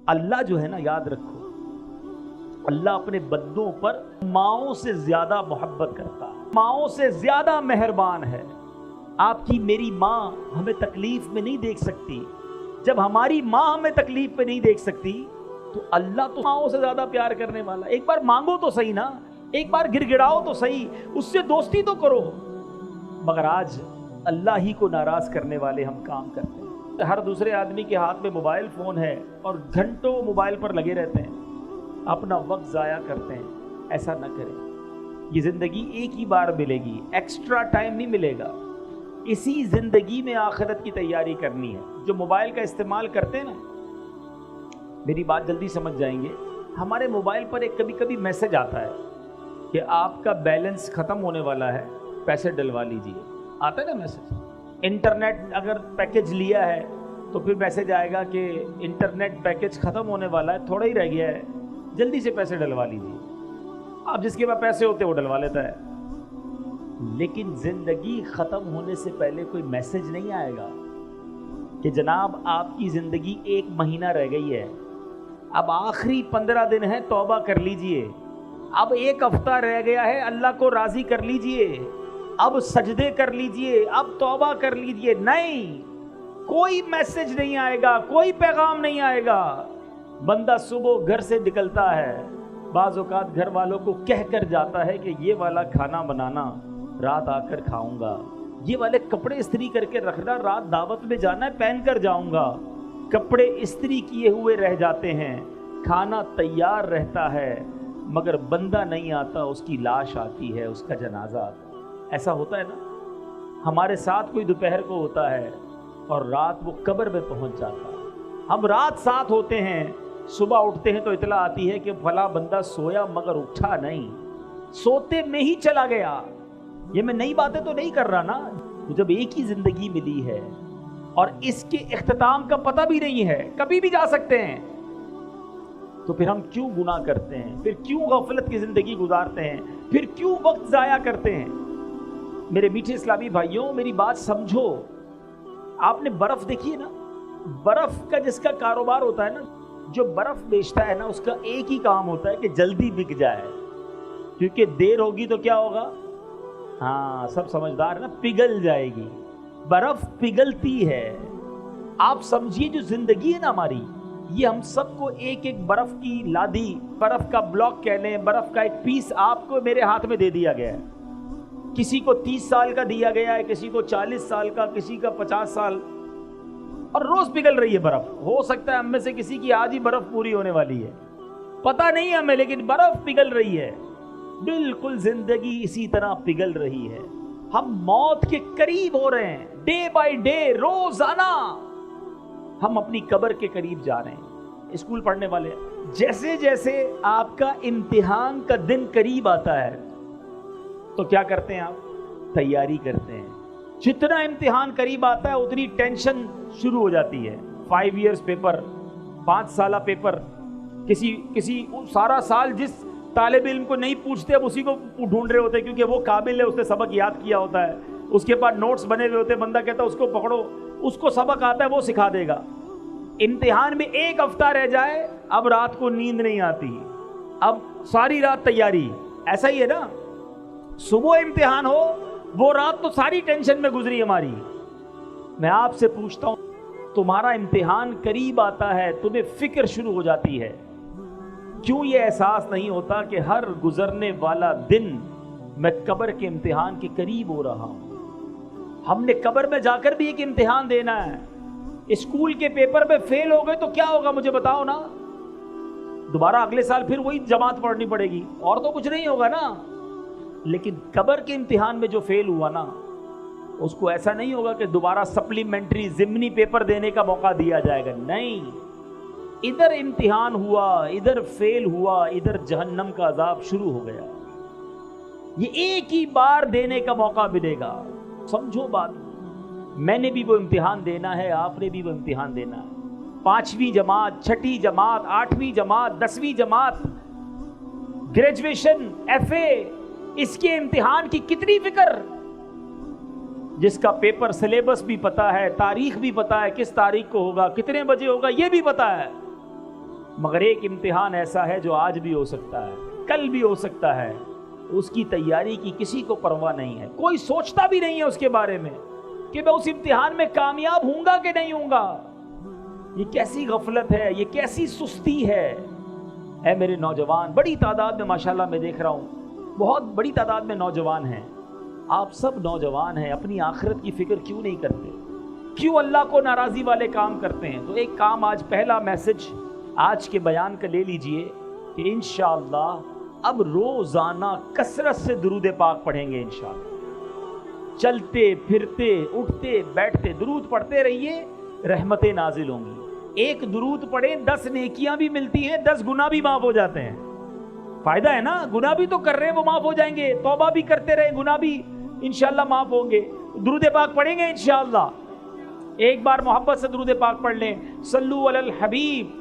اللہ جو ہے نا، یاد رکھو، اللہ اپنے بندوں پر ماؤں سے زیادہ محبت کرتا ہے، ماؤں سے زیادہ مہربان ہے۔ آپ کی میری ماں ہمیں تکلیف میں نہیں دیکھ سکتی، جب ہماری ماں ہمیں تکلیف میں نہیں دیکھ سکتی تو اللہ تو ماؤں سے زیادہ پیار کرنے والا۔ ایک بار مانگو تو صحیح نا، ایک بار گر گڑاؤ تو صحیح، اس سے دوستی تو کرو۔ مگر آج اللہ ہی کو ناراض کرنے والے ہم کام کرتے ہیں۔ ہر دوسرے آدمی کے ہاتھ میں موبائل فون ہے اور گھنٹوں موبائل پر لگے رہتے ہیں، اپنا وقت ضائع کرتے ہیں۔ ایسا نہ کریں، یہ زندگی ایک ہی بار ملے گی، ایکسٹرا ٹائم نہیں ملے گا۔ اسی زندگی میں آخرت کی تیاری کرنی ہے۔ جو موبائل کا استعمال کرتے ہیں نا، میری بات جلدی سمجھ جائیں گے، ہمارے موبائل پر ایک کبھی کبھی میسج آتا ہے کہ آپ کا بیلنس ختم ہونے والا ہے، پیسے ڈلوا لیجئے۔ آتا ہے نا میسج۔ انٹرنیٹ اگر پیکج لیا ہے تو پھر میسج آئے گا کہ انٹرنیٹ پیکج ختم ہونے والا ہے، تھوڑا ہی رہ گیا ہے، جلدی سے پیسے ڈلوا لیجئے۔ آپ جس کے پاس پیسے ہوتے ہیں وہ ڈلوا لیتا ہے، لیکن زندگی ختم ہونے سے پہلے کوئی میسج نہیں آئے گا کہ جناب آپ کی زندگی 1 مہینہ رہ گئی ہے، اب آخری 15 دن ہے، توبہ کر لیجئے۔ اب 1 ہفتہ رہ گیا ہے، اللہ کو راضی کر لیجئے، اب سجدے کر لیجئے، اب توبہ کر لیجئے۔ نہیں، کوئی میسج نہیں آئے گا، کوئی پیغام نہیں آئے گا۔ بندہ صبح گھر سے نکلتا ہے، بعض اوقات گھر والوں کو کہہ کر جاتا ہے کہ یہ والا کھانا بنانا، رات آ کر کھاؤں گا، یہ والے کپڑے استری کر کے رکھنا، رات دعوت میں جانا ہے، پہن کر جاؤں گا۔ کپڑے استری کیے ہوئے رہ جاتے ہیں، کھانا تیار رہتا ہے، مگر بندہ نہیں آتا، اس کی لاش آتی ہے، اس کا جنازہ آتا ہے۔ ایسا ہوتا ہے نا، ہمارے ساتھ کوئی دوپہر کو ہوتا ہے اور رات وہ قبر میں پہنچ جاتا ہے۔ ہم رات ساتھ ہوتے ہیں، صبح اٹھتے ہیں تو اطلاع آتی ہے کہ فلاں بندہ سویا مگر اٹھا نہیں، سوتے میں ہی چلا گیا۔ یہ میں نئی باتیں تو نہیں کر رہا نا، جب ایک ہی زندگی ملی ہے اور اس کے اختتام کا پتہ بھی نہیں ہے، کبھی بھی جا سکتے ہیں، تو پھر ہم کیوں گناہ کرتے ہیں؟ پھر کیوں غفلت کی زندگی گزارتے ہیں؟ پھر کیوں وقت ضائع کرتے ہیں؟ میرے میٹھے اسلامی بھائیوں، میری بات سمجھو۔ آپ نے برف دیکھی ہے نا، برف کا جس کا کاروبار ہوتا ہے نا، جو برف بیچتا ہے نا، اس کا ایک ہی کام ہوتا ہے کہ جلدی بک جائے، کیونکہ دیر ہوگی تو کیا ہوگا؟ ہاں، سب سمجھدار ہے نا، پگھل جائے گی، برف پگھلتی ہے۔ آپ سمجھیے جو زندگی ہے نا ہماری، یہ ہم سب کو ایک ایک برف کی لادی، برف کا بلاک کہہ لیں، برف کا ایک پیس آپ کو میرے ہاتھ میں دے دیا گیا ہے۔ کسی کو 30 سال کا دیا گیا ہے، کسی کو 40 سال کا، کسی کا 50 سال، اور روز پگھل رہی ہے برف۔ ہو سکتا ہے ہم میں سے کسی کی آج ہی برف پوری ہونے والی ہے، پتہ نہیں ہمیں، لیکن برف پگھل رہی ہے۔ بالکل زندگی اسی طرح پگھل رہی ہے۔ ہم موت کے قریب ہو رہے ہیں، ڈے بائی ڈے، روزانہ ہم اپنی قبر کے قریب جا رہے ہیں۔ اسکول پڑھنے والے، جیسے جیسے آپ کا امتحان کا دن قریب آتا ہے تو کیا کرتے ہیں آپ؟ تیاری کرتے ہیں۔ جتنا امتحان قریب آتا ہے اتنی ٹینشن شروع ہو جاتی ہے۔ 5 ایئرز پیپر، 5 سالہ پیپر، کسی سارا سال جس طالب علم کو نہیں پوچھتے، اب اسی کو ڈھونڈ رہے ہوتے ہیں، کیونکہ وہ قابل ہے، اس نے سبق یاد کیا ہوتا ہے، اس کے پاس نوٹس بنے ہوئے ہوتے ہیں، بندہ کہتا ہے اس کو پکڑو، اس کو سبق آتا ہے، وہ سکھا دے گا۔ امتحان میں 1 ہفتہ رہ جائے، اب رات کو نیند نہیں آتی، اب ساری رات تیاری۔ ایسا ہی ہے نا، صبح امتحان ہو، وہ رات تو ساری ٹینشن میں گزری ہماری۔ میں آپ سے پوچھتا ہوں، تمہارا امتحان قریب آتا ہے، تمہیں فکر شروع ہو جاتی ہے، کیوں یہ احساس نہیں ہوتا کہ ہر گزرنے والا دن میں قبر کے امتحان کے قریب ہو رہا ہوں؟ ہم نے قبر میں جا کر بھی ایک امتحان دینا ہے۔ اسکول کے پیپر میں فیل ہو گئے تو کیا ہوگا مجھے بتاؤ نا، دوبارہ اگلے سال پھر وہی جماعت پڑھنی پڑے گی، اور تو کچھ نہیں ہوگا نا۔ لیکن قبر کے امتحان میں جو فیل ہوا نا، اس کو ایسا نہیں ہوگا کہ دوبارہ سپلیمنٹری ضمنی پیپر دینے کا موقع دیا جائے گا، نہیں، ادھر امتحان ہوا، ادھر فیل ہوا، ادھر جہنم کا عذاب شروع ہو گیا۔ یہ ایک ہی بار دینے کا موقع ملے گا، سمجھو بات۔ میں نے بھی وہ امتحان دینا ہے، آپ نے بھی وہ امتحان دینا ہے۔ 5ویں جماعت، 6ٹھی جماعت، 8ویں جماعت، 10ویں جماعت، گریجویشن، FA، اس کے امتحان کی کتنی فکر؟ جس کا پیپر سلیبس بھی پتا ہے، تاریخ بھی پتا ہے، کس تاریخ کو ہوگا، کتنے بجے ہوگا، یہ بھی پتا ہے، مگر ایک امتحان ایسا ہے جو آج بھی ہو سکتا ہے، کل بھی ہو سکتا ہے، اس کی تیاری کی کسی کو پرواہ نہیں ہے، کوئی سوچتا بھی نہیں ہے اس کے بارے میں کہ میں اس امتحان میں کامیاب ہوں گا کہ نہیں ہوں گا۔ یہ کیسی غفلت ہے، یہ کیسی سستی ہے۔ اے میرے نوجوان، بڑی تعداد میں ماشاءاللہ میں دیکھ رہا ہوں، بہت بڑی تعداد میں نوجوان ہیں، آپ سب نوجوان ہیں، اپنی آخرت کی فکر کیوں نہیں کرتے؟ کیوں اللہ کو ناراضی والے کام کرتے ہیں؟ تو ایک کام آج، پہلا میسج آج کے بیان کا لے لیجئے کہ انشاءاللہ اب روزانہ کثرت سے درود پاک پڑھیں گے انشاءاللہ۔ چلتے پھرتے اٹھتے بیٹھتے درود پڑھتے رہیے، رحمتیں نازل ہوں گی۔ ایک درود پڑھیں 10 نیکیاں بھی ملتی ہیں، 10 گناہ بھی معاف ہو جاتے ہیں۔ فائدہ ہے نا، گناہ بھی تو کر رہے ہیں وہ معاف ہو جائیں گے، توبہ بھی کرتے رہے گناہ بھی انشاءاللہ معاف ہوں گے۔ درود پاک پڑھیں گے انشاءاللہ۔ ایک بار محبت سے درود پاک پڑھ لیں، صلو علی الحبیب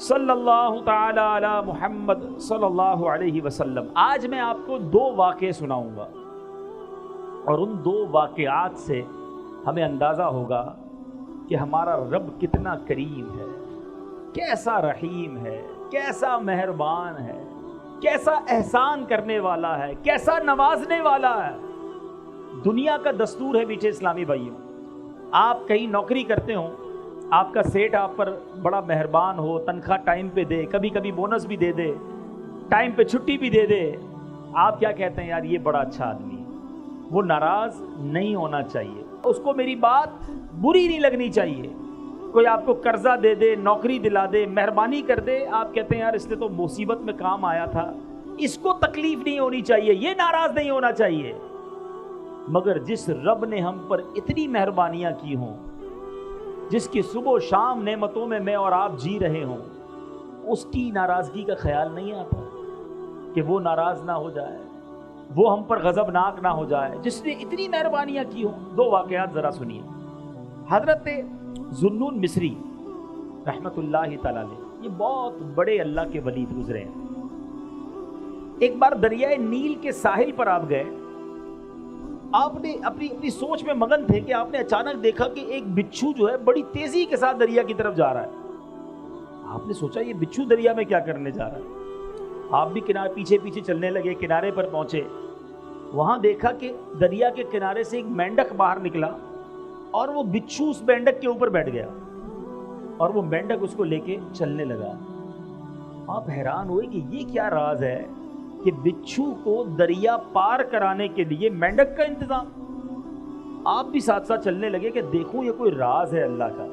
صلی اللہ تعالی علی محمد صلی اللہ علیہ وسلم۔ آج میں آپ کو 2 واقعے سناؤں گا، اور ان 2 واقعات سے ہمیں اندازہ ہوگا کہ ہمارا رب کتنا کریم ہے، کیسا رحیم ہے، کیسا مہربان ہے، کیسا احسان کرنے والا ہے، کیسا نوازنے والا ہے۔ دنیا کا دستور ہے میٹھے اسلامی بھائیوں، آپ کہیں نوکری کرتے ہوں، آپ کا سیٹ آپ پر بڑا مہربان ہو، تنخواہ ٹائم پہ دے، کبھی کبھی بونس بھی دے دے، ٹائم پہ چھٹی بھی دے دے، آپ کیا کہتے ہیں؟ یار یہ بڑا اچھا آدمی ہے۔ وہ ناراض نہیں ہونا چاہیے، اس کو میری بات بری نہیں لگنی چاہیے۔ کوئی آپ کو قرضہ دے دے، نوکری دلا دے، مہربانی کر دے، آپ کہتے ہیں یار اس نے تو مصیبت میں کام آیا تھا، اس کو تکلیف نہیں ہونی چاہیے، یہ ناراض نہیں ہونا چاہیے۔ مگر جس رب نے ہم پر اتنی مہربانیاں کی ہوں، جس کی صبح و شام نعمتوں میں اور آپ جی رہے ہوں، اس کی ناراضگی کا خیال نہیں آتا کہ وہ ناراض نہ ہو جائے، وہ ہم پر غضبناک نہ ہو جائے، جس نے اتنی مہربانیاں کی ہوں۔ 2 واقعات ذرا سنیے۔ حضرت ذوالنون مصری رحمت اللہ تعالی علیہ، یہ بہت بڑے اللہ کے ولی گزرے ہیں۔ ایک بار دریائے نیل کے ساحل پر آپ گئے، آپ نے اپنی سوچ میں مگن تھے کہ آپ نے اچانک دیکھا کہ ایک بچھو جو ہے بڑی تیزی کے ساتھ دریا کی طرف جا رہا ہے۔ آپ نے سوچا یہ بچھو دریا میں کیا کرنے جا رہا ہے؟ آپ بھی کنارے پیچھے چلنے لگے، کنارے پر پہنچے، وہاں دیکھا کہ دریا کے کنارے سے ایک مینڈک باہر نکلا، اور وہ بچھو اس مینڈک کے اوپر بیٹھ گیا، اور وہ مینڈک اس کو لے کے چلنے لگا۔ آپ حیران ہوئے کہ یہ کیا راز ہے کہ بچھو کو دریا پار کرانے کے لیے مینڈک کا انتظام۔ آپ بھی ساتھ ساتھ چلنے لگے کہ دیکھوں یہ کوئی راز ہے اللہ کا۔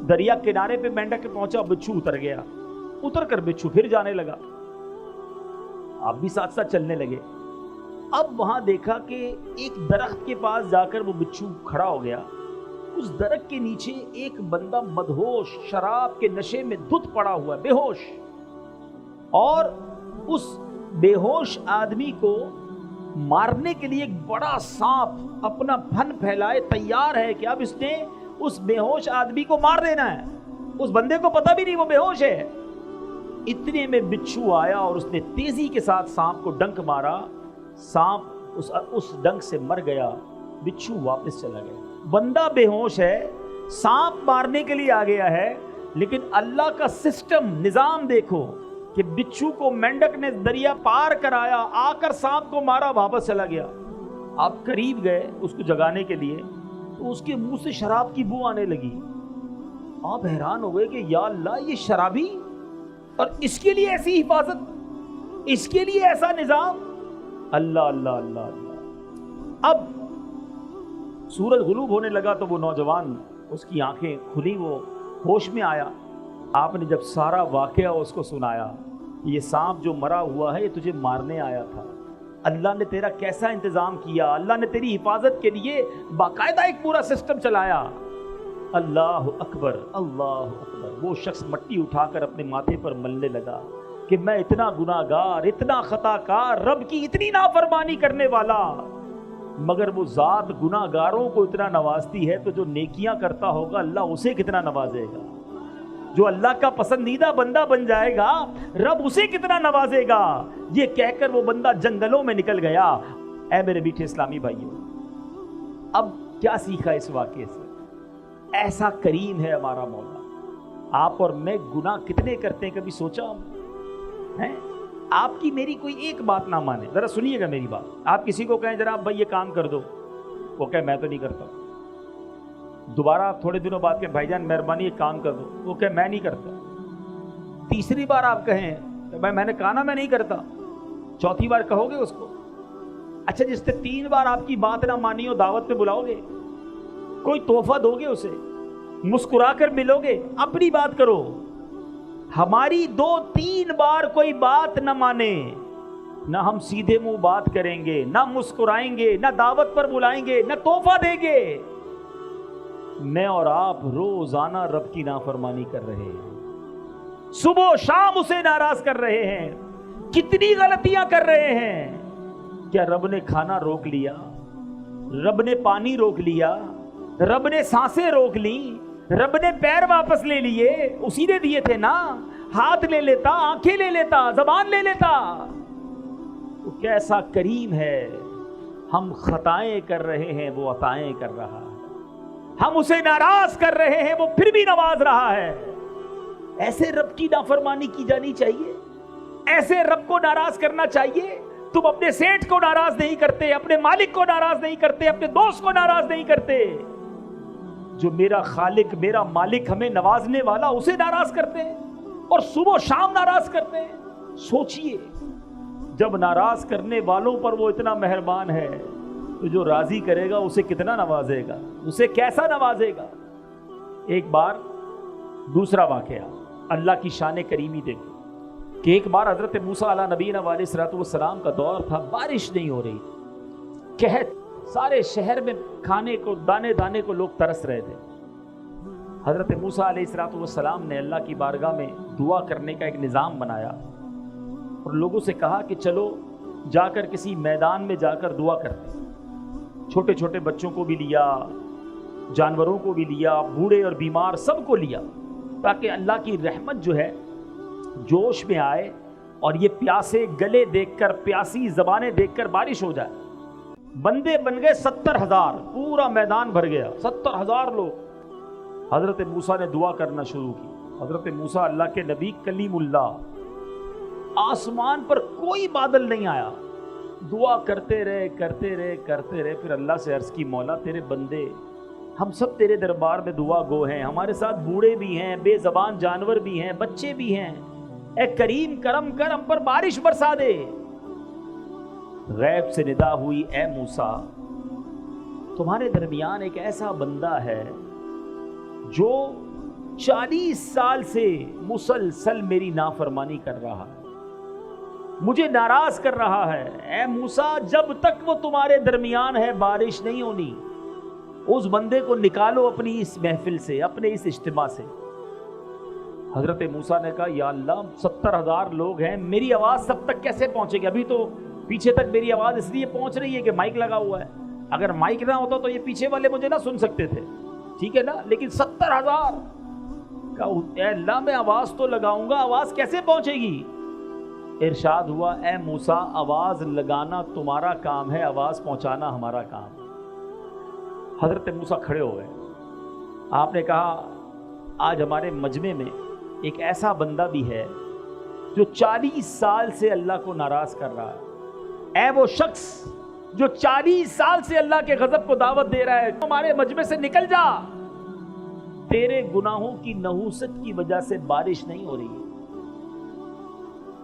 دریا کنارے پہ مینڈک کے پہنچا، بچھو اتر گیا، اتر کر بچھو پھر جانے لگا۔ آپ بھی ساتھ ساتھ چلنے لگے۔ اب وہاں دیکھا کہ ایک درخت کے پاس جا کر وہ بچھو کھڑا ہو گیا۔ اس درخت کے نیچے ایک بندہ مدہوش، شراب کے نشے میں دھت پڑا ہوا ہے، بے ہوش، اور اس بے ہوش آدمی کو مارنے کے لیے ایک بڑا سانپ اپنا پھن پھیلائے تیار ہے کہ اب اس نے اس بے ہوش آدمی کو مار دینا ہے۔ اس بندے کو پتہ بھی نہیں وہ بے ہوش ہے۔ اتنے میں بچھو آیا اور اس نے تیزی کے ساتھ سانپ کو ڈنک مارا، سانپ اس ڈنک سے مر گیا، بچھو واپس چلا گیا۔ بندہ بے ہوش ہے، سانپ مارنے کے لیے آ گیا ہے، لیکن اللہ کا سسٹم، نظام دیکھو کہ بچھو کو مینڈک نے دریا پار کرایا، آ کر سانپ کو مارا، واپس چلا گیا۔ آپ قریب گئے اس کو جگانے کے لیے تو اس کے منہ سے شراب کی بو آنے لگی۔ آپ حیران ہو گئے کہ یا اللہ، یہ شرابی، اور اس کے لیے ایسی حفاظت، اس کے لیے ایسا نظام۔ اللہ اللہ اللہ اللہ۔ اب سورج غروب ہونے لگا تو وہ نوجوان، اس کی آنکھیں کھلی، وہ ہوش میں آیا۔ آپ نے جب سارا واقعہ اس کو سنایا، یہ سانپ جو مرا ہوا ہے یہ تجھے مارنے آیا تھا، اللہ نے تیرا کیسا انتظام کیا، اللہ نے تیری حفاظت کے لیے باقاعدہ ایک پورا سسٹم چلایا۔ اللہ اکبر، اللہ اکبر۔ وہ شخص مٹی اٹھا کر اپنے ماتھے پر ملنے لگا کہ میں اتنا گناہگار، اتنا خطا کار، رب کی اتنی نافرمانی کرنے والا، مگر وہ ذات گناہگاروں کو اتنا نوازتی ہے تو جو نیکیاں کرتا ہوگا اللہ اسے کتنا نوازے گا۔ جو اللہ کا پسندیدہ بندہ بن جائے گا رب اسے کتنا نوازے گا۔ یہ کہہ کر وہ بندہ جنگلوں میں نکل گیا۔ اے میرے میٹھے اسلامی بھائیوں، اب کیا سیکھا اس واقعے سے؟ ایسا کریم ہے ہمارا مولا۔ آپ اور میں گناہ کتنے کرتے ہیں کبھی سوچا ہے؟ آپ کی میری کوئی ایک بات نہ مانے، ذرا سنیے گا میری بات، آپ کسی کو کہیں جناب بھائی یہ کام کر دو، وہ کہے میں تو نہیں کرتا، دوبارہ آپ تھوڑے دنوں بعد کہ بھائی جان مہربانی یہ کام کر دو، وہ کہے میں نہیں کرتا، تیسری بار آپ کہیں کہ بھائی میں نے کہا نا میں نہیں کرتا، چوتھی بار کہو گے اس کو؟ اچھا جس نے 3 بار آپ کی بات نہ مانی ہو دعوت پہ بلاؤ گے؟ کوئی تحفہ دو گے اسے؟ مسکرا کر ملو گے؟ اپنی بات کرو۔ ہماری 2-3 بار کوئی بات نہ مانے، نہ ہم سیدھے منہ بات کریں گے، نہ مسکرائیں گے، نہ دعوت پر بلائیں گے، نہ تحفہ دیں گے، میں اور آپ روزانہ رب کی نافرمانی کر رہے ہیں، صبح و شام اسے ناراض کر رہے ہیں، کتنی غلطیاں کر رہے ہیں۔ کیا رب نے کھانا روک لیا؟ رب نے پانی روک لیا؟ رب نے سانسیں روک لی؟ رب نے پیر واپس لے لیے؟ اسی نے دیے تھے نا، ہاتھ لے لیتا، آنکھیں لے لیتا، زبان لے لیتا۔ وہ کیسا کریم ہے، ہم خطائیں کر رہے ہیں وہ عطائیں کر رہا ہے، ہم اسے ناراض کر رہے ہیں وہ پھر بھی نواز رہا ہے۔ ایسے رب کی نافرمانی کی جانی چاہیے؟ ایسے رب کو ناراض کرنا چاہیے؟ تم اپنے سیٹھ کو ناراض نہیں کرتے، اپنے مالک کو ناراض نہیں کرتے، اپنے دوست کو ناراض نہیں کرتے، جو میرا خالق میرا مالک ہمیں نوازنے والا اسے ناراض کرتے ہیں اور صبح و شام ناراض کرتے ہیں۔ سوچئے جب ناراض کرنے والوں پر وہ اتنا مہربان ہے تو جو راضی کرے گا اسے کتنا نوازے گا، اسے کیسا نوازے گا۔ ایک بار دوسرا واقعہ، اللہ کی شان کریمی دیکھو کہ ایک بار حضرت موسیٰ علیہ نبینا علیہ الصلوۃ والسلام کا دور تھا، بارش نہیں ہو رہی، قحط، سارے شہر میں کھانے کو دانے دانے کو لوگ ترس رہے تھے۔ حضرت موسیٰ علیہ الصلوۃ والسلام نے اللہ کی بارگاہ میں دعا کرنے کا ایک نظام بنایا اور لوگوں سے کہا کہ چلو جا کر کسی میدان میں جا کر دعا کرتے ہیں۔ چھوٹے چھوٹے بچوں کو بھی لیا، جانوروں کو بھی لیا، بوڑھے اور بیمار سب کو لیا، تاکہ اللہ کی رحمت جو ہے جوش میں آئے اور یہ پیاسے گلے دیکھ کر، پیاسی زبانیں دیکھ کر بارش ہو جائے۔ بندے بن گئے 70,000، پورا میدان بھر گیا، 70,000 لوگ۔ حضرت موسیٰ نے دعا کرنا شروع کی۔ حضرت موسیٰ اللہ کے نبی کلیم اللہ، آسمان پر کوئی بادل نہیں آیا، دعا کرتے رہے کرتے رہے کرتے رہے، پھر اللہ سے عرض کی مولا تیرے بندے ہم سب تیرے دربار میں دعا گو ہیں، ہمارے ساتھ بوڑھے بھی ہیں، بے زبان جانور بھی ہیں، بچے بھی ہیں، اے کریم کرم کر ہم پر بارش برسا دے۔ غیب سے ندا ہوئی، اے موسیٰ تمہارے درمیان ایک ایسا بندہ ہے جو 40 سال سے مسلسل میری نافرمانی کر رہا ہے، مجھے ناراض کر رہا ہے۔ اے موسیٰ جب تک وہ تمہارے درمیان ہے بارش نہیں ہونی، اس بندے کو نکالو اپنی اس محفل سے، اپنے اس اجتماع سے۔ حضرت موسیٰ نے کہا یا اللہ 70,000 لوگ ہیں، میری آواز سب تک کیسے پہنچے گی؟ ابھی تو پیچھے تک میری آواز اس لیے پہنچ رہی ہے کہ مائک لگا ہوا ہے، اگر مائک نہ ہوتا تو یہ پیچھے والے مجھے نہ سن سکتے تھے، ٹھیک ہے نا؟ لیکن 70,000 کہا اے اللہ میں آواز تو لگاؤں گا، آواز کیسے پہنچے گی؟ ارشاد ہوا اے موسیٰ آواز لگانا تمہارا کام ہے، آواز پہنچانا ہمارا کام ہے۔ حضرت موسیٰ کھڑے ہو گئے، آپ نے کہا آج ہمارے مجمع میں ایک ایسا بندہ بھی ہے جو 40 سال سے اللہ کو ناراض کر رہا ہے۔ اے وہ شخص جو 40 سال سے اللہ کے غضب کو دعوت دے رہا ہے، ہمارے مجمع سے نکل جا، تیرے گناہوں کی نحوست کی وجہ سے بارش نہیں ہو رہی ہے۔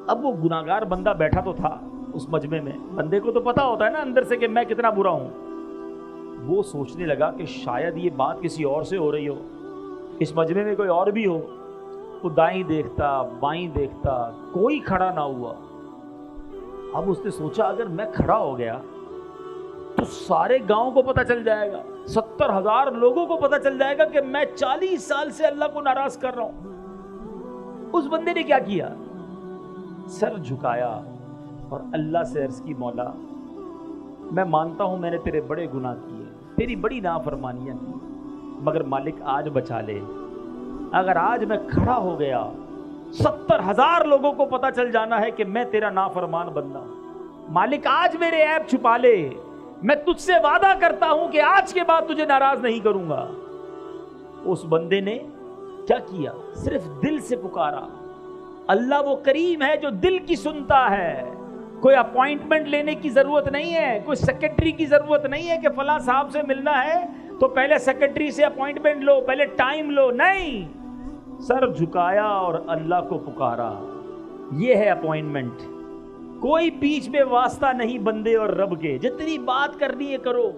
اب وہ گناہگار بندہ بیٹھا تو تھا اس مجمع میں، بندے کو تو پتا ہوتا ہے نا اندر سے کہ میں کتنا برا ہوں۔ وہ سوچنے لگا کہ شاید یہ بات کسی اور سے ہو رہی ہو، اس مجمع میں کوئی اور بھی ہو۔ وہ دائیں دیکھتا بائیں دیکھتا، کوئی کھڑا نہ ہوا۔ اب اس نے سوچا اگر میں کھڑا ہو گیا تو سارے گاؤں کو پتہ چل جائے گا، 70,000 لوگوں کو پتہ چل جائے گا کہ میں 40 سال سے اللہ کو ناراض کر رہا ہوں۔ اس بندے نے کیا کیا؟ سر جھکایا اور اللہ سے عرض کی مولا میں مانتا ہوں میں نے تیرے بڑے گناہ کیے، تیری بڑی نافرمانیاں کی، مگر مالک آج بچا لے۔ اگر آج میں کھڑا ہو گیا 70,000 لوگوں کو پتہ چل جانا ہے کہ میں تیرا نافرمان بندہ ہوں، مالک آج میرے عیب چھپا لے، میں تجھ سے وعدہ کرتا ہوں کہ آج کے بعد تجھے ناراض نہیں کروں گا۔ اس بندے نے کیا کیا؟ صرف دل سے پکارا. اللہ وہ کریم ہے جو دل کی سنتا ہے. کوئی اپوائنٹمنٹ لینے کی ضرورت نہیں ہے, کوئی سیکرٹری کی ضرورت نہیں ہے کہ فلاں صاحب سے ملنا ہے تو پہلے سیکرٹری سے اپوائنٹمنٹ لو, پہلے ٹائم لو. نہیں, سر جھکایا اور اللہ کو پکارا, یہ ہے اپوائنٹمنٹ. کوئی بیچ میں واسطہ نہیں بندے اور رب کے. جتنی بات کرنی ہے کرو.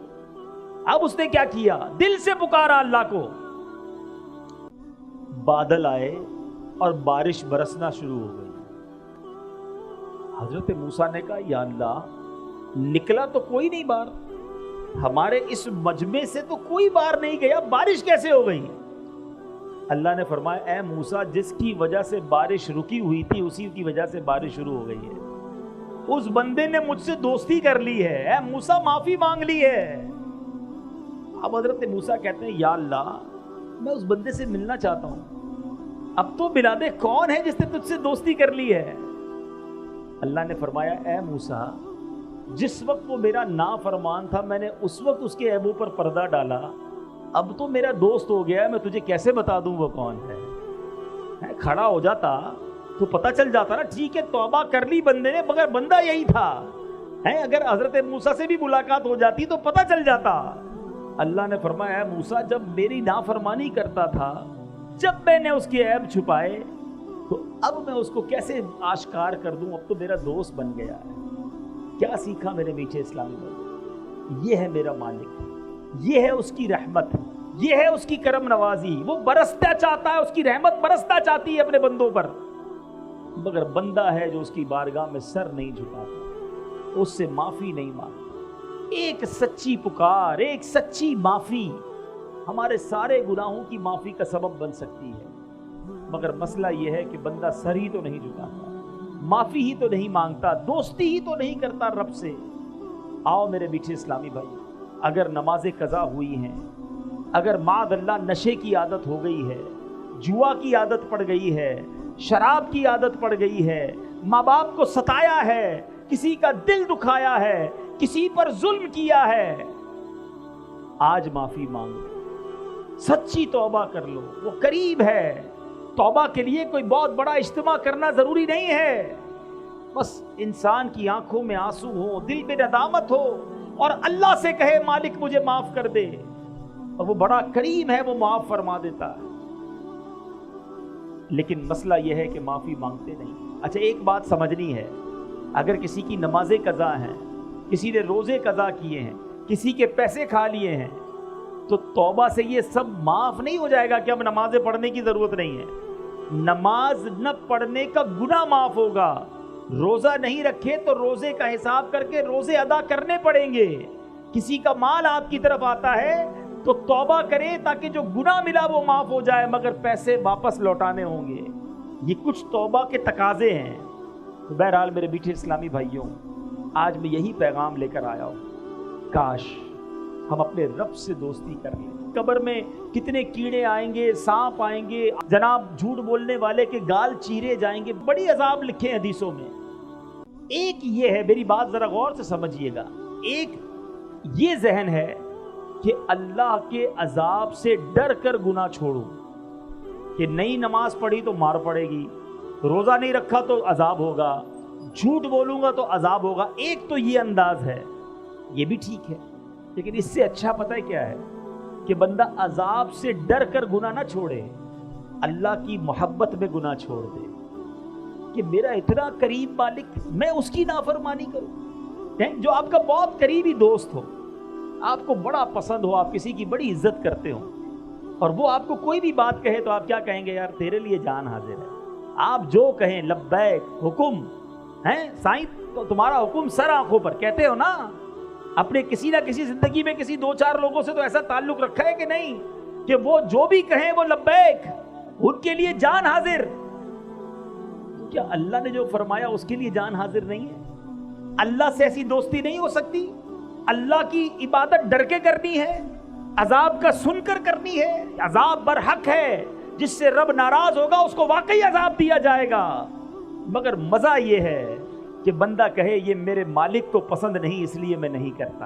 اب اس نے کیا کیا؟ دل سے پکارا اللہ کو. بادل آئے اور بارش برسنا شروع ہو گئی. حضرت موسیٰ نے کہا یا اللہ, نکلا تو کوئی نہیں باہر, ہمارے اس مجمع سے تو کوئی باہر نہیں گیا, بارش کیسے ہو گئی؟ اللہ نے فرمایا اے موسیٰ, جس کی وجہ سے بارش رکی ہوئی تھی اسی کی وجہ سے بارش شروع ہو گئی ہے. اس بندے نے مجھ سے دوستی کر لی ہے, اے موسیٰ معافی مانگ لی ہے. اب حضرت موسیٰ کہتے ہیں یا اللہ, میں اس بندے سے ملنا چاہتا ہوں, اب تو بلا دے, کون ہے جس نے تجھ سے دوستی کر لی ہے؟ اللہ نے فرمایا اے موسیٰ, جس وقت وہ میرا نافرمان تھا میں نے اس وقت اس کے عیبوں پر پردہ ڈالا, اب تو میرا دوست ہو گیا, میں تجھے کیسے بتا دوں وہ کون ہے؟ کھڑا ہو جاتا تو پتہ چل جاتا نا. ٹھیک ہے توبہ کر لی بندے نے, مگر بندہ یہی تھا. اگر حضرت موسیٰ سے بھی ملاقات ہو جاتی تو پتہ چل جاتا. اللہ نے فرمایا اے موسیٰ, جب میری نافرمانی کرتا تھا, جب میں نے اس کے عیب چھپائے, تو اب میں اس کو کیسے آشکار کر دوں؟ اب تو میرا دوست بن گیا ہے. کیا سیکھا میرے میٹھے اسلامی بھائی؟ یہ ہے میرا مالک, یہ ہے اس کی رحمت, یہ ہے اس کی کرم نوازی. وہ برستا چاہتا ہے, اس کی رحمت برستا چاہتی ہے اپنے بندوں پر, مگر بندہ ہے جو اس کی بارگاہ میں سر نہیں جھکاتا, اس سے معافی نہیں مانگتا. ایک سچی پکار, ایک سچی معافی ہمارے سارے گناہوں کی معافی کا سبب بن سکتی ہے. مگر مسئلہ یہ ہے کہ بندہ سر ہی تو نہیں جھکاتا, معافی ہی تو نہیں مانگتا, دوستی ہی تو نہیں کرتا رب سے. آؤ میرے میٹھے اسلامی بھائی, اگر نمازیں قضا ہوئی ہیں, اگر معاذ اللہ نشے کی عادت ہو گئی ہے, جوا کی عادت پڑ گئی ہے, شراب کی عادت پڑ گئی ہے, ماں باپ کو ستایا ہے, کسی کا دل دکھایا ہے, کسی پر ظلم کیا ہے, آج معافی مانگو, سچی توبہ کر لو, وہ قریب ہے. توبہ کے لیے کوئی بہت بڑا اجتماع کرنا ضروری نہیں ہے, بس انسان کی آنکھوں میں آنسو ہو, دل میں ندامت ہو, اور اللہ سے کہے مالک مجھے معاف کر دے, اور وہ بڑا کریم ہے, وہ معاف فرما دیتا ہے. لیکن مسئلہ یہ ہے کہ معافی مانگتے نہیں. اچھا ایک بات سمجھنی ہے, اگر کسی کی نمازیں قضا ہیں, کسی نے روزے قضا کیے ہیں, کسی کے پیسے کھا لیے ہیں, تو توبہ سے یہ سب معاف نہیں ہو جائے گا کہ اب نمازیں پڑھنے کی ضرورت نہیں ہے. نماز نہ پڑھنے کا گناہ معاف ہوگا. روزہ نہیں رکھے تو روزے کا حساب کر کے روزے ادا کرنے پڑیں گے. کسی کا مال آپ کی طرف آتا ہے تو توبہ کرے تاکہ جو گناہ ملا وہ معاف ہو جائے, مگر پیسے واپس لوٹانے ہوں گے. یہ کچھ توبہ کے تقاضے ہیں. تو بہرحال میرے میٹھے اسلامی بھائیوں, آج میں یہی پیغام لے کر آیا ہوں, کاش ہم اپنے رب سے دوستی کر لیں. قبر میں کتنے کیڑے آئیں گے, سانپ آئیں گے, جناب جھوٹ بولنے والے کے گال چیرے جائیں گے, بڑی عذاب لکھے ہیں حدیثوں میں. ایک یہ ہے, میری بات ذرا غور سے سمجھیے گا, ایک یہ ذہن ہے کہ اللہ کے عذاب سے ڈر کر گناہ چھوڑوں, کہ نئی نماز پڑھی تو مار پڑے گی, روزہ نہیں رکھا تو عذاب ہوگا, جھوٹ بولوں گا تو عذاب ہوگا. ایک تو یہ انداز ہے, یہ بھی ٹھیک ہے, لیکن اس سے اچھا پتہ ہے کیا ہے, کہ بندہ عذاب سے ڈر کر گناہ نہ چھوڑے, اللہ کی محبت میں گناہ چھوڑ دے, کہ میرا اتنا قریب مالک, میں اس کی نافرمانی کروں. جو آپ کا بہت قریبی دوست ہو, آپ کو بڑا پسند ہو, آپ کسی کی بڑی عزت کرتے ہو, اور وہ آپ کو کوئی بھی بات کہے تو آپ کیا کہیں گے؟ یار تیرے لیے جان حاضر ہے, آپ جو کہیں لبیک, حکم ہیں سائیں, تو تمہارا حکم سر آنکھوں پر, کہتے ہو نا. اپنے کسی نہ کسی زندگی میں کسی دو چار لوگوں سے تو ایسا تعلق رکھا ہے کہ نہیں, کہ وہ جو بھی کہیں وہ لبیک, ان کے لیے جان حاضر. کیا اللہ نے جو فرمایا اس کے لیے جان حاضر نہیں ہے؟ اللہ سے ایسی دوستی نہیں ہو سکتی. اللہ کی عبادت ڈر کے کرنی ہے, عذاب کا سن کر کرنی ہے. عذاب برحق ہے, جس سے رب ناراض ہوگا اس کو واقعی عذاب دیا جائے گا. مگر مزہ یہ ہے کہ بندہ کہے یہ میرے مالک کو پسند نہیں اس لیے میں نہیں کرتا.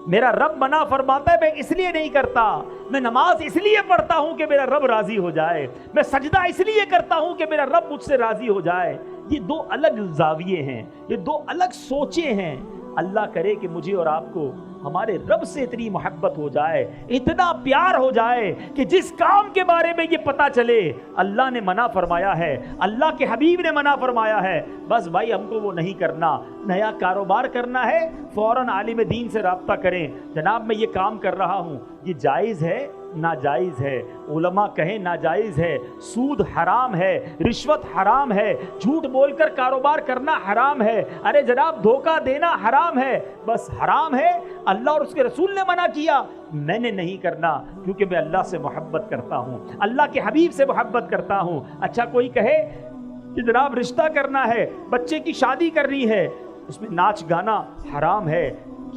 میرا رب منع فرماتا ہے میں اس لیے نہیں کرتا، میں نماز اس لیے پڑھتا ہوں کہ میرا رب راضی ہو جائے، میں سجدہ اس لیے کرتا ہوں کہ میرا رب مجھ سے راضی ہو جائے۔ یہ دو الگ زاویے ہیں، یہ دو الگ سوچیں ہیں۔ اللہ کرے کہ مجھے اور آپ کو ہمارے رب سے اتنی محبت ہو جائے، اتنا پیار ہو جائے کہ جس کام کے بارے میں یہ پتا چلے اللہ نے منع فرمایا ہے، اللہ کے حبیب نے منع فرمایا ہے، بس بھائی ہم کو وہ نہیں کرنا۔ نیا کاروبار کرنا ہے فوراً عالم دین سے رابطہ کریں، جناب میں یہ کام کر رہا ہوں، یہ جائز ہے ناجائز ہے؟ علماء کہیں ناجائز ہے، سود حرام ہے، رشوت حرام ہے، جھوٹ بول کر کاروبار کرنا حرام ہے، ارے جناب دھوکہ دینا حرام ہے، بس حرام ہے، اللہ اور اس کے رسول نے منع کیا، میں نے نہیں کرنا کیونکہ میں اللہ سے محبت کرتا ہوں، اللہ کے حبیب سے محبت کرتا ہوں۔ اچھا کوئی کہے کہ جناب رشتہ کرنا ہے، بچے کی شادی کرنی ہے، اس میں ناچ گانا حرام ہے،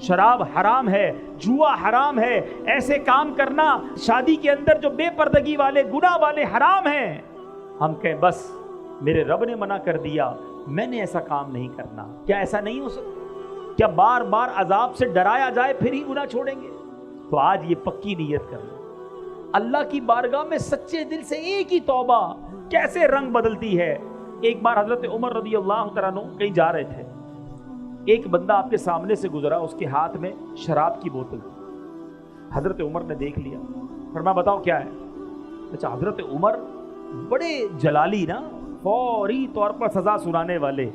شراب حرام ہے، جوا حرام ہے، ایسے کام کرنا شادی کے اندر جو بے پردگی والے گناہ والے حرام ہیں، ہم کہیں بس میرے رب نے منع کر دیا، میں نے ایسا کام نہیں کرنا۔ کیا ایسا نہیں ہو سکتا؟ کیا بار بار عذاب سے ڈرایا جائے پھر ہی گناہ چھوڑیں گے؟ تو آج یہ پکی نیت کر لو، اللہ کی بارگاہ میں سچے دل سے ایک ہی توبہ کیسے رنگ بدلتی ہے۔ ایک بار حضرت عمر رضی اللہ تعالیٰ عنہ کہیں جا رہے تھے، ایک بندہ آپ کے سامنے سے گزرا، اس کے ہاتھ میں شراب کی بوتل تھی۔ حضرت عمر نے دیکھ لیا، فرمایا بتاؤ کیا ہے؟ اچھا حضرت عمر بڑے جلالی نا، فوری طور پر سزا سنانے والے،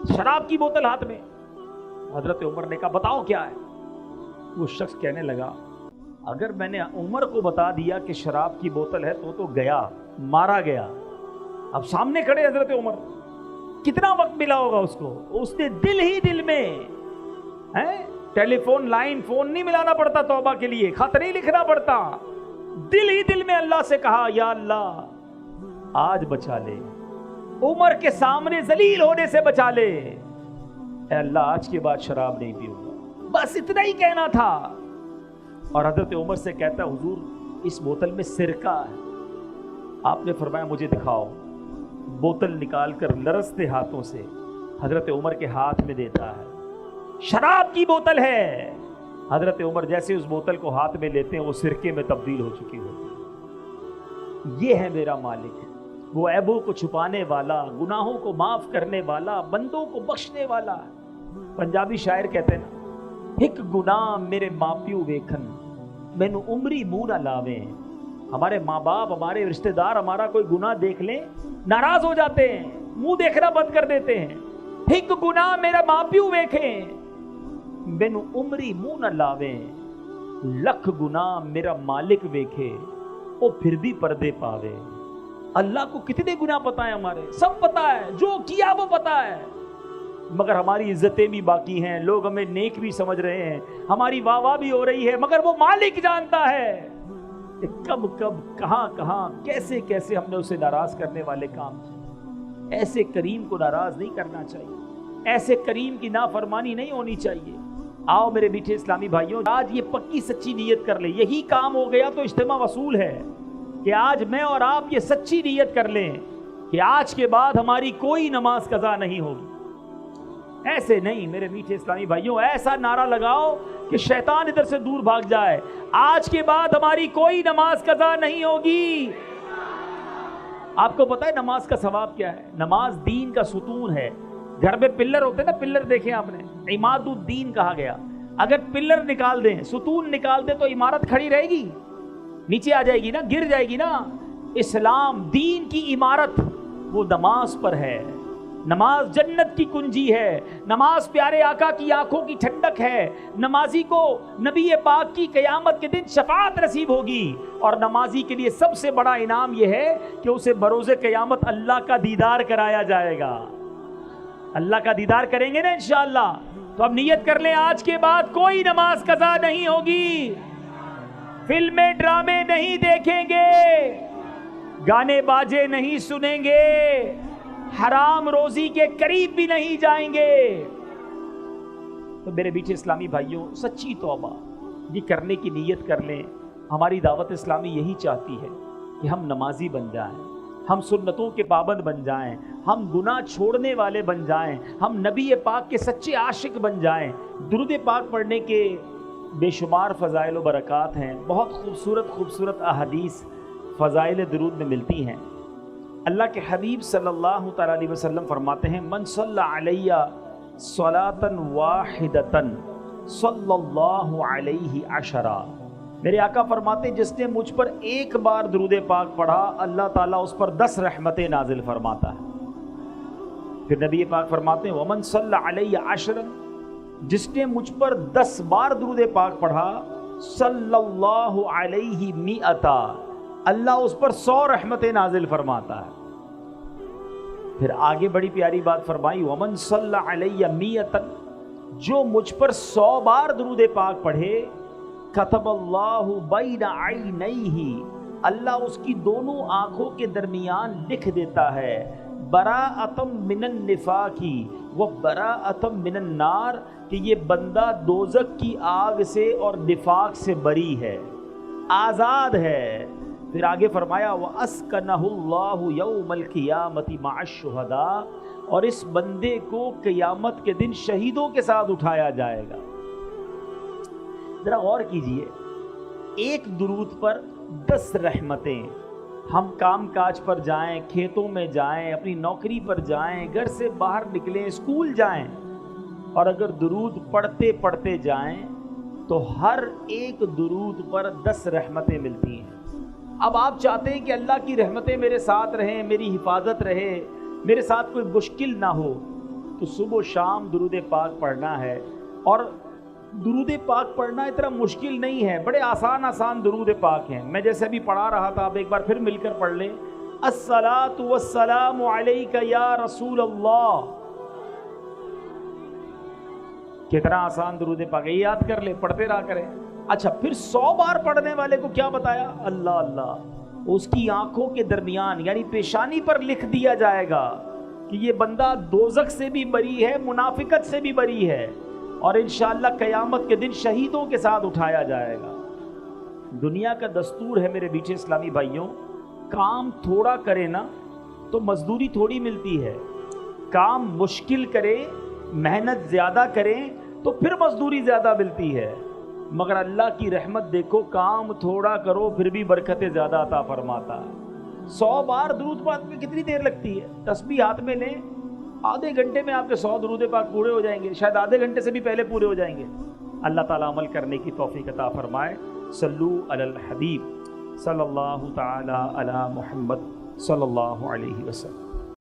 شراب کی بوتل ہاتھ میں۔ حضرت عمر نے کہا بتاؤ کیا ہے؟ وہ شخص کہنے لگا اگر میں نے عمر کو بتا دیا کہ شراب کی بوتل ہے تو گیا، مارا گیا۔ اب سامنے کھڑے حضرت عمر، کتنا وقت ملا ہوگا اس کو؟ اس نے دل ہی دل میں ٹیلی فون لائن فون نہیں ملانا پڑتا توبہ کے لیے، خط نہیں لکھنا پڑتا، دل ہی دل میں اللہ سے کہا یا اللہ آج بچا لے، عمر کے سامنے ذلیل ہونے سے بچا لے، اے اللہ آج کے بعد شراب نہیں پیوں گا، بس اتنا ہی کہنا تھا۔ اور حضرت عمر سے کہتا حضور اس بوتل میں سرکہ ہے۔ آپ نے فرمایا مجھے دکھاؤ۔ بوتل نکال کر لرزتے ہاتھوں سے حضرت عمر کے ہاتھ میں دیتا ہے، شراب کی بوتل ہے۔ حضرت عمر جیسے اس بوتل کو ہاتھ میں لیتے ہیں وہ سرکے میں تبدیل ہو چکی ہوتی ہے۔ یہ ہے میرا مالک، وہ عیبوں کو چھپانے والا، گناہوں کو معاف کرنے والا، بندوں کو بخشنے والا۔ پنجابی شاعر کہتے ہیں نا، ایک گناہ میرے ماں پیو ویکھن مینوں عمری منہ نہ لاویں۔ ہمارے ماں باپ، ہمارے رشتہ دار ہمارا کوئی گناہ دیکھ لیں ناراض ہو جاتے ہیں، منہ دیکھنا بند کر دیتے ہیں۔ ایک گناہ میرا ماں پیو ویکھیں مینوں عمری منہ نہ لاویں، لکھ گناہ میرا مالک ویکھے وہ پھر بھی پردے پاوے۔ اللہ کو کتنے گناہ پتا ہے، ہمارے سب پتا ہے، جو کیا وہ پتا ہے، مگر ہماری عزتیں بھی باقی ہیں، لوگ ہمیں نیک بھی سمجھ رہے ہیں، ہماری واہ واہ بھی ہو رہی ہے، مگر وہ مالک جانتا ہے کہ کب کب کہاں کہاں کیسے کیسے ہم نے اسے ناراض کرنے والے کام کیے۔ ایسے کریم کو ناراض نہیں کرنا چاہیے، ایسے کریم کی نافرمانی نہیں ہونی چاہیے۔ آؤ میرے میٹھے اسلامی بھائیوں، آج یہ پکی سچی نیت کر لیں، یہی کام ہو گیا تو اجتماع وصول ہے کہ آج میں اور آپ یہ سچی نیت کر لیں کہ آج کے بعد ہماری کوئی نماز قضا نہیں ہوگی۔ ایسے نہیں میرے میٹھے اسلامی بھائیوں، ایسا نعرہ لگاؤ کہ شیطان ادھر سے دور بھاگ جائے، آج کے بعد ہماری کوئی نماز قضا نہیں ہوگی۔ آپ کو پتا ہے نماز کا ثواب کیا ہے؟ نماز دین کا ستون ہے۔ گھر میں پلر ہوتے ہیں نا، پلر دیکھیں آپ نے، عماد الدین کہا گیا۔ اگر پلر نکال دیں، ستون نکال دیں تو عمارت کھڑی رہے گی؟ نیچے آ جائے گی نا، گر جائے گی نا۔ اسلام دین کی عمارت وہ نماز پر ہے۔ نماز جنت کی کنجی ہے، نماز پیارے آقا کی آنکھوں کی ٹھنڈک ہے، نمازی کو نبی پاک کی قیامت کے دن شفاعت نصیب ہوگی، اور نمازی کے لیے سب سے بڑا انعام یہ ہے کہ اسے بروز قیامت اللہ کا دیدار کرایا جائے گا۔ اللہ کا دیدار کریں گے نا انشاءاللہ۔ تو اب نیت کر لیں آج کے بعد کوئی نماز قضا نہیں ہوگی، فلمیں ڈرامے نہیں دیکھیں گے، گانے باجے نہیں سنیں گے، حرام روزی کے قریب بھی نہیں جائیں گے۔ تو میرے بیٹھے اسلامی بھائیوں، سچی توبہ یہ کرنے کی نیت کر لیں۔ ہماری دعوت اسلامی یہی چاہتی ہے کہ ہم نمازی بن جائیں، ہم سنتوں کے پابند بن جائیں، ہم گناہ چھوڑنے والے بن جائیں، ہم نبی پاک کے سچے عاشق بن جائیں۔ درود پاک پڑھنے کے بے شمار فضائل و برکات ہیں، بہت خوبصورت خوبصورت احادیث فضائل درود میں ملتی ہیں۔ اللہ کے حبیب صلی اللہ تعالیٰ علیہ وسلم فرماتے ہیں من صلی علیہ صلاۃ واحدۃ صلی اللہ علیہ عشرہ، میرے آقا فرماتے ہیں جس نے مجھ پر ایک بار درود پاک پڑھا اللہ تعالیٰ اس پر 10 رحمتیں نازل فرماتا ہے۔ پھر نبی پاک فرماتے ہیں ومن صلی علیہ عشرا، جس نے مجھ پر 10 بار درود پاک پڑھا صلی اللہ علیہ مئتا، اللہ اس پر 100 رحمتیں نازل فرماتا ہے۔ پھر آگے بڑی پیاری بات فرمائی ومن صلی علیہ مئتا، جو مجھ پر 100 بار درود پاک پڑھے کتب اللہ بین عینیہ، اللہ اس کی دونوں آنکھوں کے درمیان لکھ دیتا ہے براءۃ من النفاق و براءۃ من النار، کہ یہ بندہ دوزخ کی آگ سے اور نفاق سے بری ہے، آزاد ہے۔ پھر آگے فرمایا وَأَسْكَنَهُ اللَّهُ يَوْمَ الْقِيَامَةِ مَعَ الشُّهَدَاءِ، اور اس بندے کو قیامت کے دن شہیدوں کے ساتھ اٹھایا جائے گا۔ ذرا غور کیجئے، ایک درود پر 10 رحمتیں۔ ہم کام کاج پر جائیں، کھیتوں میں جائیں، اپنی نوکری پر جائیں، گھر سے باہر نکلیں، اسکول جائیں، اور اگر درود پڑھتے پڑھتے جائیں تو ہر ایک درود پر 10 رحمتیں ملتی ہیں۔ اب آپ چاہتے ہیں کہ اللہ کی رحمتیں میرے ساتھ رہیں، میری حفاظت رہے، میرے ساتھ کوئی مشکل نہ ہو، تو صبح و شام درود پاک پڑھنا ہے۔ اور درود پاک پڑھنا اتنا مشکل نہیں ہے، بڑے آسان آسان درود پاک ہیں۔ میں جیسے ابھی پڑھا رہا تھا، آپ ایک بار پھر مل کر پڑھ لیں، الصلاۃ والسلام علیک یا رسول اللہ۔ کتنا آسان درود پاک ہے، یہ یاد کر لیں، پڑھتے رہا کریں۔ اچھا، پھر 100 بار پڑھنے والے کو کیا بتایا؟ اللہ اللہ، اس کی آنکھوں کے درمیان یعنی پیشانی پر لکھ دیا جائے گا کہ یہ بندہ دوزخ سے بھی بری ہے، منافقت سے بھی بری ہے، اور انشاءاللہ قیامت کے دن شہیدوں کے ساتھ اٹھایا جائے گا۔ دنیا کا دستور ہے میرے بیٹے اسلامی بھائیوں، کام تھوڑا کرے نا تو مزدوری تھوڑی ملتی ہے، کام مشکل کرے، محنت زیادہ کریں تو پھر مزدوری زیادہ ملتی ہے۔ مگر اللہ کی رحمت دیکھو، کام تھوڑا کرو پھر بھی برکتیں زیادہ عطا فرماتا ہے۔ 100 بار درود پاک میں کتنی دیر لگتی ہے؟ تسبیح ہاتھ میں لیں، آدھے گھنٹے میں آپ کے 100 درود پاک پورے ہو جائیں گے، شاید آدھے گھنٹے سے بھی پہلے پورے ہو جائیں گے۔ اللہ تعالیٰ عمل کرنے کی توفیق عطا فرمائے۔ صلو علی الحبیب صلی اللہ تعالی علی محمد صلی اللہ علیہ وسلم۔